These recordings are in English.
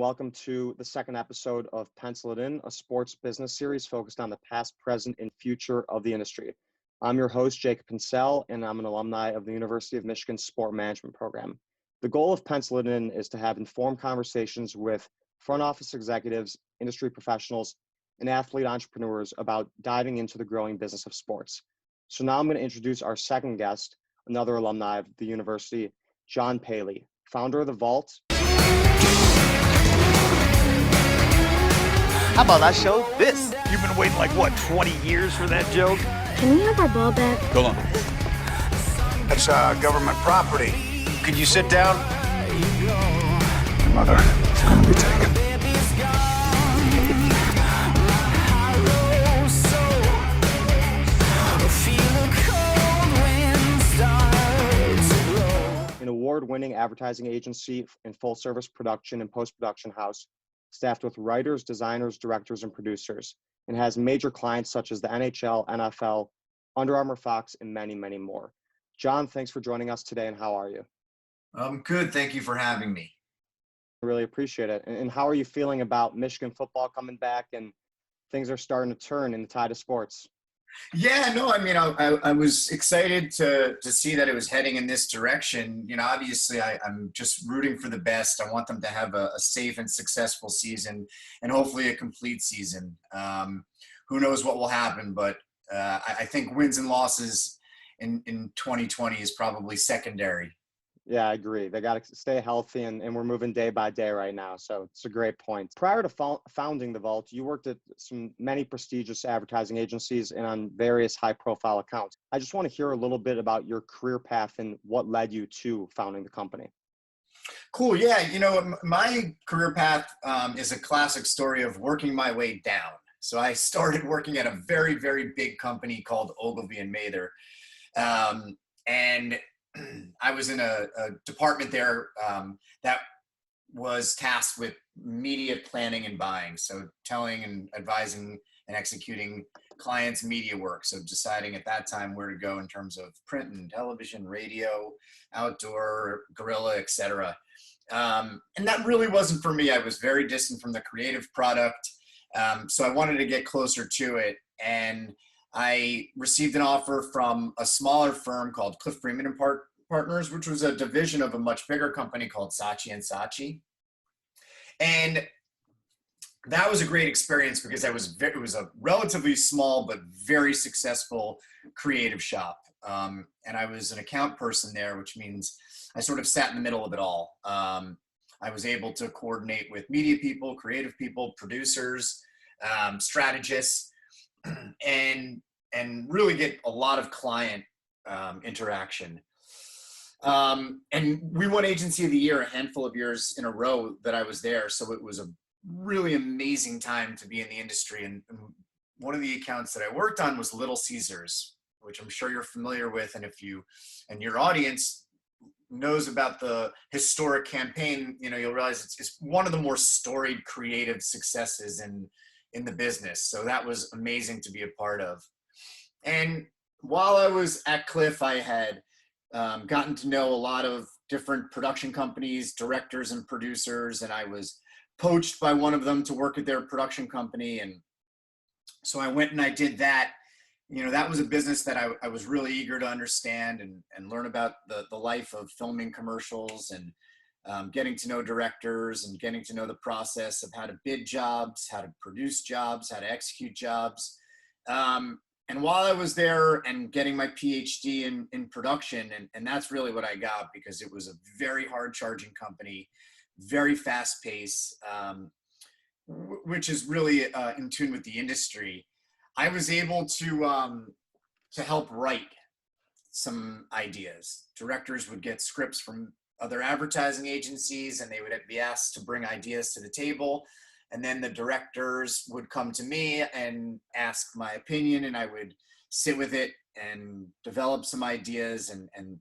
Welcome to the second episode of Pencil It In, a sports business series focused on the past, present, and future of the industry. I'm your host, Jacob Pincel, and I'm an alumni of the University of Michigan Sport Management Program. The goal of Pencil It In is to have informed conversations with front office executives, industry professionals, and athlete entrepreneurs about diving into the growing business of sports. So now I'm going to introduce our second guest, another alumni of the university, Jon Paley, founder of The Vault. How about I show this? You've been waiting like, 20 years for that joke? Can we have our ball back? Hold on. That's government property. Could you sit down? Your mother is going to be taken. An award-winning advertising agency and full-service production and post-production house, staffed with writers, designers, directors, and producers, and has major clients such as the NHL, NFL, Under Armour, Fox, and many, many more. Jon, thanks for joining us today, and how are you? I'm good. Thank you for having me. I really appreciate it. And how are you feeling about Michigan football coming back and things are starting to turn in the tide of sports? Yeah, no, I mean, I was excited to see that it was heading in this direction. You know, obviously, I'm just rooting for the best. I want them to have a safe and successful season and hopefully a complete season. Who knows what will happen, but I think wins and losses in 2020 is probably secondary. Yeah, I agree. They got to stay healthy, and we're moving day by day right now. So it's a great point. Prior to founding The Vault, you worked at many prestigious advertising agencies and on various high-profile accounts. I just want to hear a little bit about your career path and what led you to founding the company. Cool. Yeah. You know, my career path is a classic story of working my way down. So I started working at a very, very big company called Ogilvy and Mather. And I was in a department there that was tasked with media planning and buying. So telling and advising and executing clients' media work. So deciding at that time where to go in terms of print and television, radio, outdoor, guerrilla, etc. And that really wasn't for me. I was very distant from the creative product. So I wanted to get closer to it. And I received an offer from a smaller firm called Cliff Freeman and Partners, which was a division of a much bigger company called Saatchi & Saatchi. And that was a great experience because it was a relatively small but very successful creative shop. And I was an account person there, which means I sort of sat in the middle of it all. I was able to coordinate with media people, creative people, producers, strategists, and really get a lot of client interaction. And we won Agency of the Year a handful of years in a row that I was there. So it was a really amazing time to be in the industry. And one of the accounts that I worked on was Little Caesars, which I'm sure you're familiar with. And if you and your audience knows about the historic campaign, you know, you'll realize it's one of the more storied creative successes in the business. So that was amazing to be a part of. And while I was at Cliff, I had gotten to know a lot of different production companies, directors and producers, and I was poached by one of them to work at their production company. And so I went and I did that. You know, that was a business that I was really eager to understand and learn about the life of filming commercials and getting to know directors and getting to know the process of how to bid jobs, how to produce jobs, how to execute jobs. And while I was there and getting my PhD in production, and that's really what I got because it was a very hard charging company, very fast pace, which is really in tune with the industry. I was able to help write some ideas. Directors would get scripts from other advertising agencies and they would be asked to bring ideas to the table. And then the directors would come to me and ask my opinion, and I would sit with it and develop some ideas. And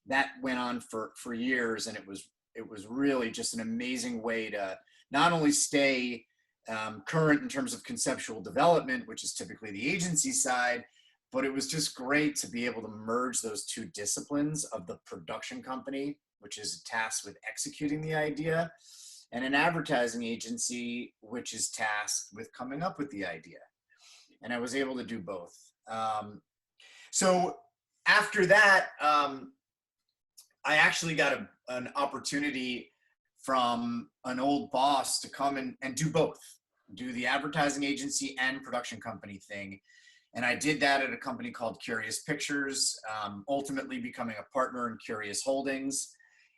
that went on for years. And it was really just an amazing way to not only stay current in terms of conceptual development, which is typically the agency side, but it was just great to be able to merge those two disciplines of the production company, which is tasked with executing the idea, and an advertising agency, which is tasked with coming up with the idea. And I was able to do both. So after that, I actually got an opportunity from an old boss to come and do both, do the advertising agency and production company thing. And I did that at a company called Curious Pictures, ultimately becoming a partner in Curious Holdings.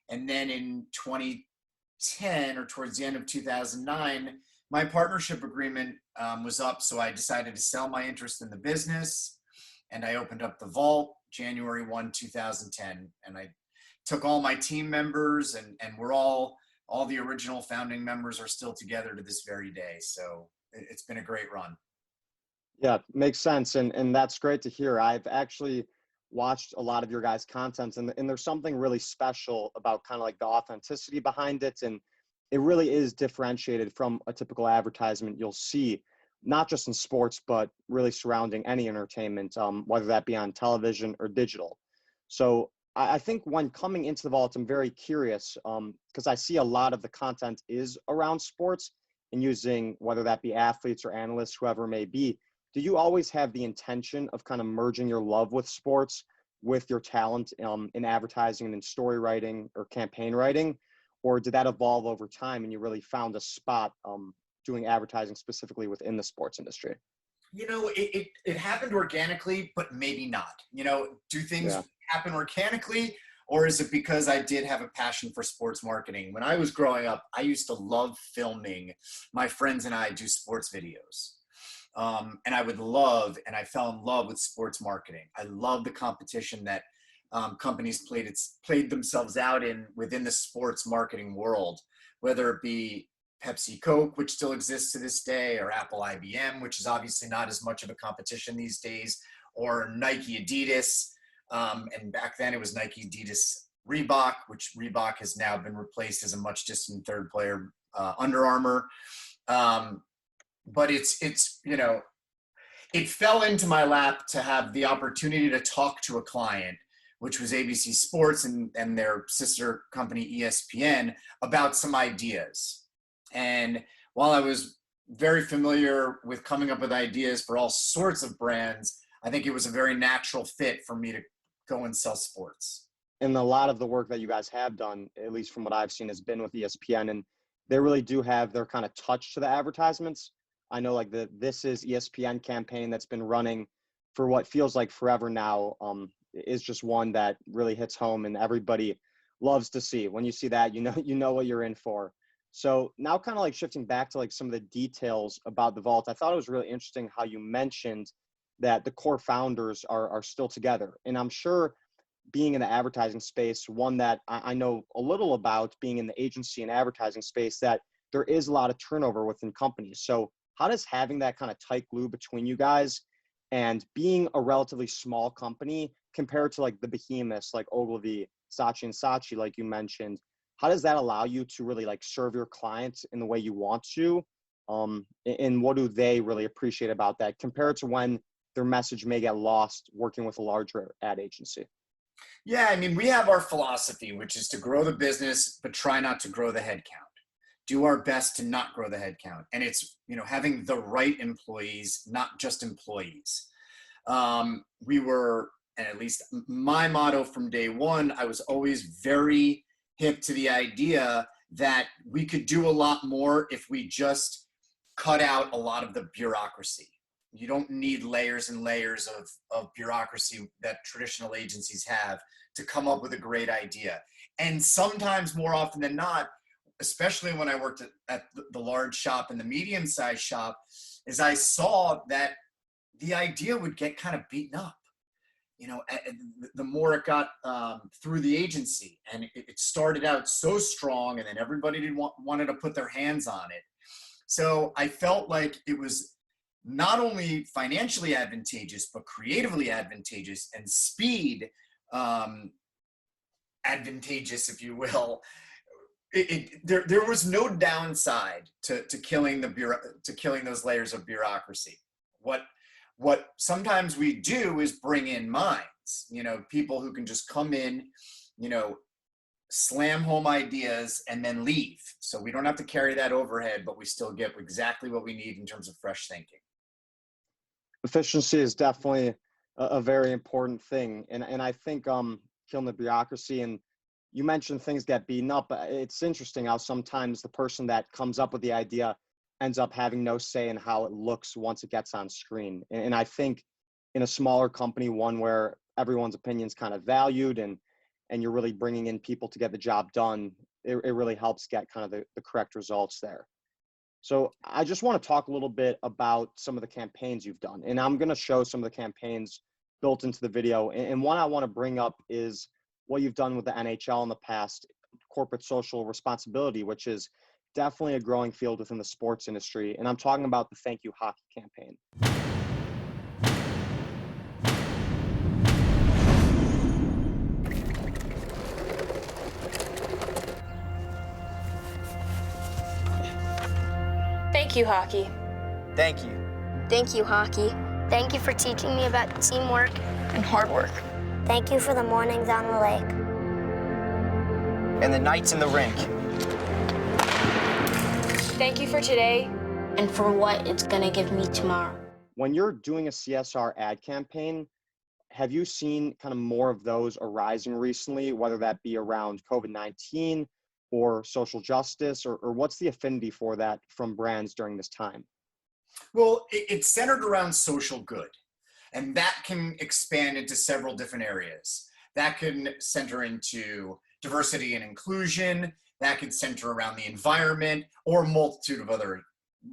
And then in 2010, or towards the end of 2009, my partnership agreement was up. So I decided to sell my interest in the business, and I opened up the vault January 1, 2010. And I took all my team members, and we're all the original founding members are still together to this very day. So it's been a great run. Yeah, makes sense. And that's great to hear. I've actually watched a lot of your guys' content, and there's something really special about kind of like the authenticity behind it. And it really is differentiated from a typical advertisement you'll see, not just in sports, but really surrounding any entertainment, whether that be on television or digital. So I think when coming into the vault, I'm very curious because I see a lot of the content is around sports and using, whether that be athletes or analysts, whoever it may be. Do you always have the intention of kind of merging your love with sports with your talent in advertising and in story writing or campaign writing? Or did that evolve over time and you really found a spot doing advertising specifically within the sports industry? You know, it happened organically, but maybe not. You know, do things happen organically, or is it because I did have a passion for sports marketing? When I was growing up, I used to love filming. My friends and I do sports videos. And I fell in love with sports marketing. I love the competition that companies played themselves out in within the sports marketing world, whether it be Pepsi Coke, which still exists to this day, or Apple IBM, which is obviously not as much of a competition these days, or Nike Adidas. And back then it was Nike Adidas Reebok, which Reebok has now been replaced as a much distant third player, Under Armour. But it's, you know, it fell into my lap to have the opportunity to talk to a client, which was ABC Sports and their sister company ESPN, about some ideas. And while I was very familiar with coming up with ideas for all sorts of brands, I think it was a very natural fit for me to go and sell sports. And a lot of the work that you guys have done, at least from what I've seen, has been with ESPN, and they really do have their kind of touch to the advertisements. I know like the This Is ESPN campaign that's been running for what feels like forever now is just one that really hits home and everybody loves to see. When you see that, you know what you're in for. So now kind of like shifting back to like some of the details about the vault, I thought it was really interesting how you mentioned that the core founders are still together. And I'm sure being in the advertising space, one that I know a little about being in the agency and advertising space, that there is a lot of turnover within companies. So how does having that kind of tight glue between you guys and being a relatively small company compared to like the behemoths like Ogilvy, Saatchi and Saatchi, like you mentioned, how does that allow you to really like serve your clients in the way you want to? And what do they really appreciate about that compared to when their message may get lost working with a larger ad agency? Yeah, I mean, we have our philosophy, which is to grow the business, but try not to grow the headcount. Do our best to not grow the headcount. And it's, you know, having the right employees, not just employees. We were, and at least my motto from day one, I was always very hip to the idea that we could do a lot more if we just cut out a lot of the bureaucracy. You don't need layers and layers of bureaucracy that traditional agencies have to come up with a great idea. And sometimes, more often than not, especially when I worked at the large shop and the medium-sized shop, is I saw that the idea would get kind of beaten up. You know, the more it got through the agency, and it started out so strong, and then everybody wanted to put their hands on it. So I felt like it was not only financially advantageous, but creatively advantageous and speed advantageous, if you will. There was no downside to killing killing those layers of bureaucracy. What sometimes we do is bring in minds, you know, people who can just come in, you know, slam home ideas, and then leave. So we don't have to carry that overhead, but we still get exactly what we need in terms of fresh thinking. Efficiency is definitely a very important thing. And I think killing the bureaucracy, and you mentioned things get beaten up. It's interesting how sometimes the person that comes up with the idea ends up having no say in how it looks once it gets on screen. And I think in a smaller company, one where everyone's opinion's kind of valued and you're really bringing in people to get the job done, it really helps get kind of the correct results there. So I just want to talk a little bit about some of the campaigns you've done. And I'm going to show some of the campaigns built into the video. And one I want to bring up is what you've done with the NHL in the past, corporate social responsibility, which is definitely a growing field within the sports industry. And I'm talking about the Thank You Hockey campaign. Thank you, hockey. Thank you. Thank you, hockey. Thank you for teaching me about teamwork And hard work. Thank you for the mornings on the lake. And the nights in the rink. Thank you for today. And for what it's going to give me tomorrow. When you're doing a CSR ad campaign, have you seen kind of more of those arising recently, whether that be around COVID-19 or social justice, or what's the affinity for that from brands during this time? Well, it's centered around social good, and that can expand into several different areas. That can center into diversity and inclusion, that can center around the environment, or a multitude of other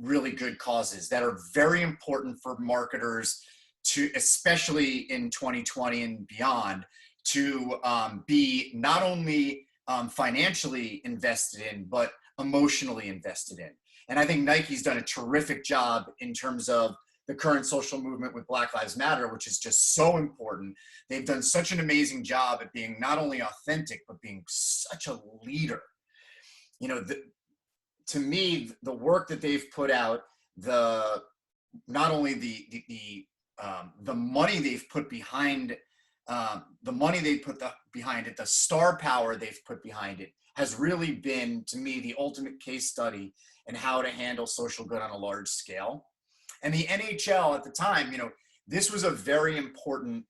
really good causes that are very important for marketers to, especially in 2020 and beyond, to be not only financially invested in, but emotionally invested in. And I think Nike's done a terrific job in terms of the current social movement with Black Lives Matter, which is just so important. They've done such an amazing job at being not only authentic, but being such a leader. You know, to me, the work that they've put out, not only the money they've put behind behind it, the star power they've put behind it, has really been, to me, the ultimate case study in how to handle social good on a large scale. And the NHL at the time, you know, this was a very important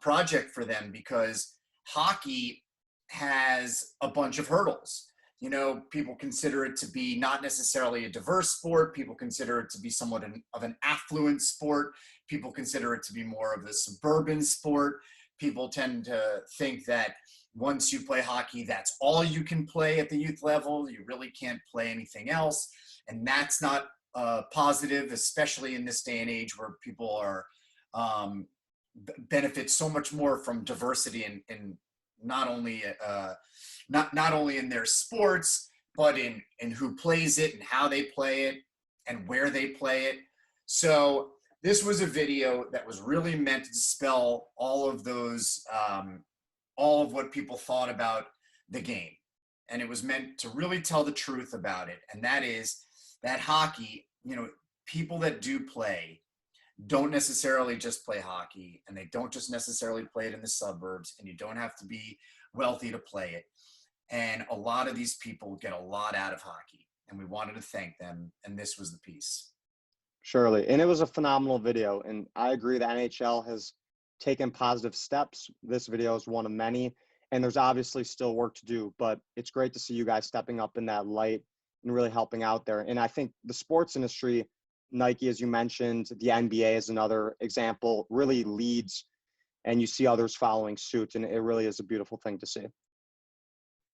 project for them because hockey has a bunch of hurdles. You know, people consider it to be not necessarily a diverse sport. People consider it to be somewhat of an affluent sport. People consider it to be more of a suburban sport. People tend to think that once you play hockey, that's all you can play at the youth level. You really can't play anything else. And that's not positive, especially in this day and age where people are benefit so much more from diversity in not only in their sports, but in who plays it and how they play it and where they play it. So this was a video that was really meant to dispel all of those, all of what people thought about the game. And it was meant to really tell the truth about it. And that is that hockey, you know, people that do play don't necessarily just play hockey, and they don't just necessarily play it in the suburbs, and you don't have to be wealthy to play it. And a lot of these people get a lot out of hockey, and we wanted to thank them. And this was the piece. Surely. And it was a phenomenal video. And I agree that NHL has taken positive steps. This video is one of many. And there's obviously still work to do, but it's great to see you guys stepping up in that light and really helping out there. And I think the sports industry, Nike, as you mentioned, the NBA is another example, really leads, and you see others following suit. And it really is a beautiful thing to see.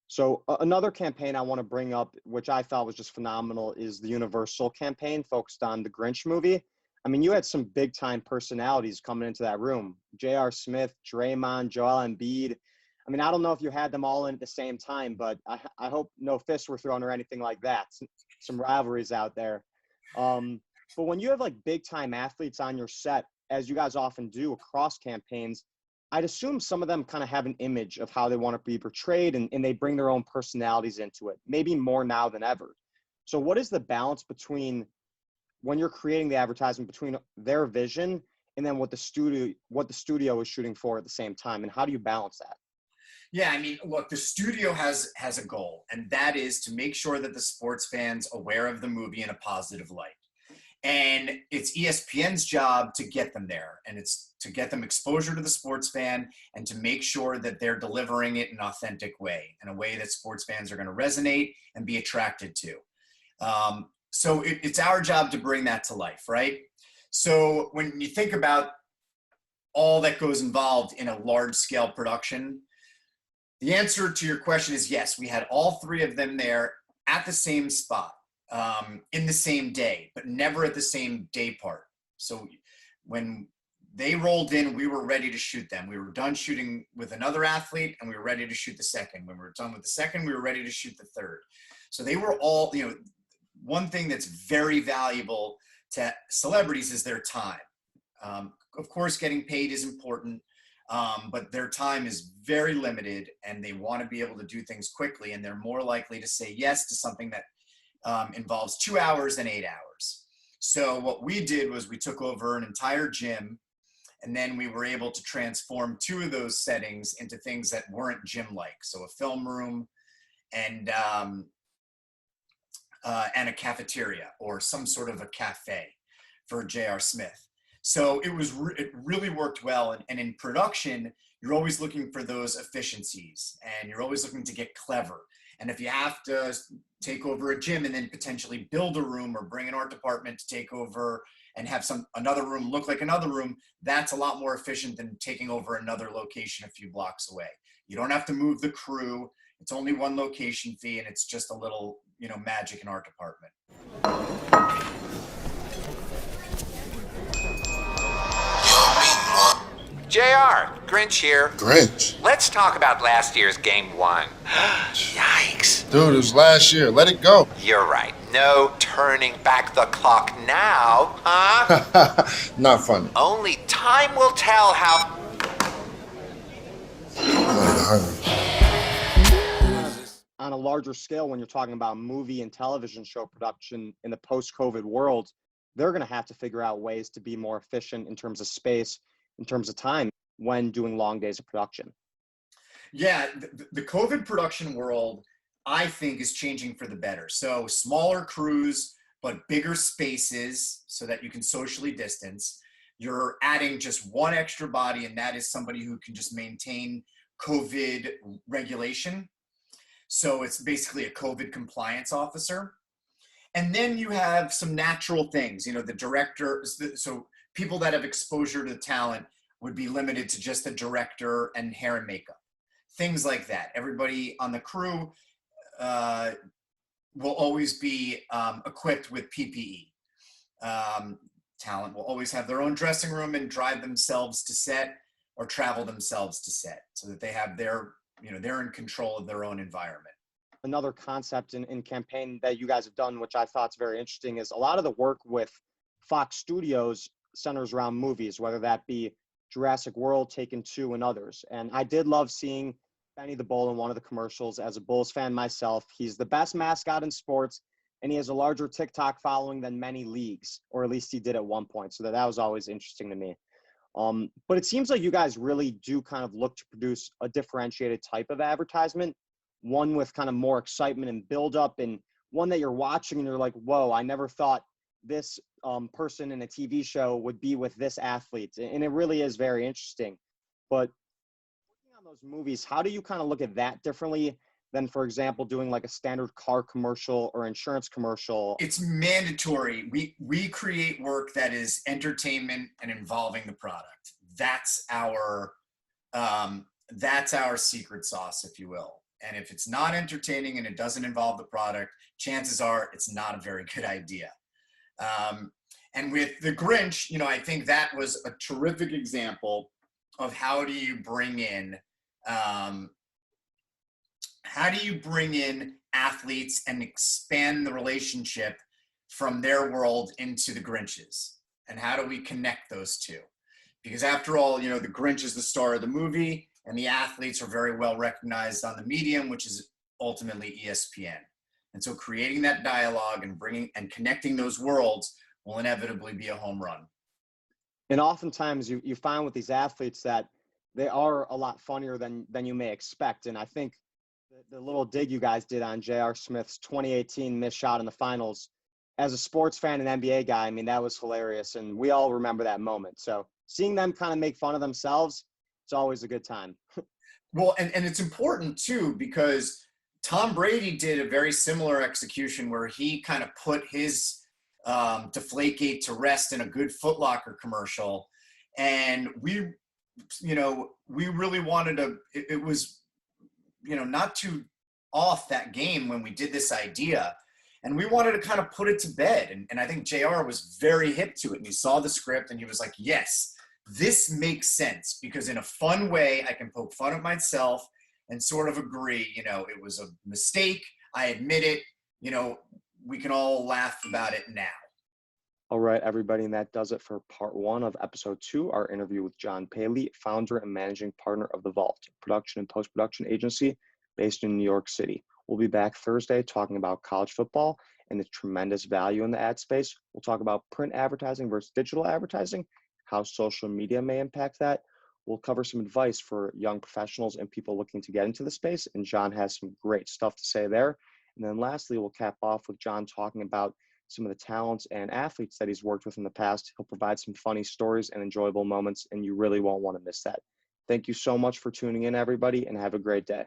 So another campaign I want to bring up, which I thought was just phenomenal, is the Universal campaign focused on the Grinch movie. I mean, you had some big time personalities coming into that room. J.R. Smith, Draymond, Joel Embiid. I mean, I don't know if you had them all in at the same time, but I hope no fists were thrown or anything like that. Some rivalries out there. But when you have like big time athletes on your set, as you guys often do across campaigns, I'd assume some of them kind of have an image of how they want to be portrayed, and they bring their own personalities into it, maybe more now than ever. So what is the balance between when you're creating the advertisement between their vision and then what the studio is shooting for at the same time? And how do you balance that? Yeah, I mean, look, the studio has a goal, and that is to make sure that the sports fans aware of the movie in a positive light. And it's ESPN's job to get them there, and it's to get them exposure to the sports fan and to make sure that they're delivering it in an authentic way, in a way that sports fans are going to resonate and be attracted to. So it's our job to bring that to life, right? So when you think about all that goes involved in a large scale production, the answer to your question is yes. We had all three of them there at the same spot, in the same day, but never at the same day part. So when they rolled in, we were ready to shoot them. We were done shooting with another athlete and we were ready to shoot the second. When we were done with the second, we were ready to shoot the third. So they were all, one thing that's very valuable to celebrities is their time. Of course, getting paid is important, but their time is very limited and they want to be able to do things quickly, and they're more likely to say yes to something that involves 2 hours than 8 hours. So what we did was we took over an entire gym, and then we were able to transform 2 of those settings into things that weren't gym-like. So a film room and a cafeteria or some sort of a cafe for J.R. Smith. So it really worked well. And in production, you're always looking for those efficiencies and you're always looking to get clever. And if you have to take over a gym and then potentially build a room or bring an art department to take over and have another room look like another room, that's a lot more efficient than taking over another location a few blocks away. You don't have to move the crew. It's only one location fee, and it's just a little, magic in art department. JR, Grinch here. Grinch? Let's talk about last year's Game 1. Yikes. Dude, it was last year. Let it go. You're right. No turning back the clock now, huh? Not funny. Only time will tell how... On a larger scale, when you're talking about movie and television show production in the post-COVID world, they're going to have to figure out ways to be more efficient in terms of space, in terms of time when doing long days of production. Yeah, the COVID production world, I think, is changing for the better. So smaller crews, but bigger spaces so that you can socially distance. You're adding just one extra body, and that is somebody who can just maintain COVID regulation. So it's basically a COVID compliance officer. And then you have some natural things, the director. So people that have exposure to talent would be limited to just the director and hair and makeup, things like that. Everybody on the crew will always be equipped with PPE. Talent will always have their own dressing room and drive themselves to set or travel themselves to set so that they have they're in control of their own environment. Another concept in campaign that you guys have done, which I thought is very interesting, is a lot of the work with Fox Studios centers around movies, whether that be Jurassic World, Taken 2, and others. And I did love seeing Benny the Bull in one of the commercials. As a Bulls fan myself, he's the best mascot in sports, and he has a larger TikTok following than many leagues, or at least he did at one point. So that was always interesting to me. But it seems like you guys really do kind of look to produce a differentiated type of advertisement, one with kind of more excitement and build up, and one that you're watching and you're like, whoa, I never thought this person in a TV show would be with this athlete. And it really is very interesting. But working on those movies, how do you kind of look at that differently than, for example, doing like a standard car commercial or insurance commercial? It's mandatory. We create work that is entertainment and involving the product. That's our secret sauce, if you will. And if it's not entertaining and it doesn't involve the product, chances are it's not a very good idea. And with the Grinch, I think that was a terrific example of how do you bring in athletes and expand the relationship from their world into the Grinch's, and how do we connect those two? Because after all, the Grinch is the star of the movie, and the athletes are very well recognized on the medium, which is ultimately ESPN. And so creating that dialogue and bringing and connecting those worlds will inevitably be a home run. And oftentimes you find with these athletes that they are a lot funnier than you may expect. And I think the little dig you guys did on J.R. Smith's 2018 missed shot in the finals, as a sports fan and NBA guy, I mean, that was hilarious. And we all remember that moment. So seeing them kind of make fun of themselves, it's always a good time. Well, and it's important too, because Tom Brady did a very similar execution where he kind of put his Deflategate to rest in a good Foot Locker commercial. And we really wanted to, it was, not too off that game when we did this idea. And we wanted to kind of put it to bed. And I think JR was very hip to it. And he saw the script and he was like, yes, this makes sense, because in a fun way, I can poke fun at myself and sort of agree, it was a mistake. I admit it. We can all laugh about it now. All right, everybody, and that does it for part 1 of episode 2, our interview with Jon Paley, founder and managing partner of The Vault, production and post-production agency based in New York City. We'll be back Thursday talking about college football and the tremendous value in the ad space. We'll talk about print advertising versus digital advertising, how social media may impact that. We'll cover some advice for young professionals and people looking to get into the space, and Jon has some great stuff to say there. And then lastly, we'll cap off with Jon talking about some of the talents and athletes that he's worked with in the past. He'll provide some funny stories and enjoyable moments, and you really won't want to miss that. Thank you so much for tuning in, everybody, and have a great day.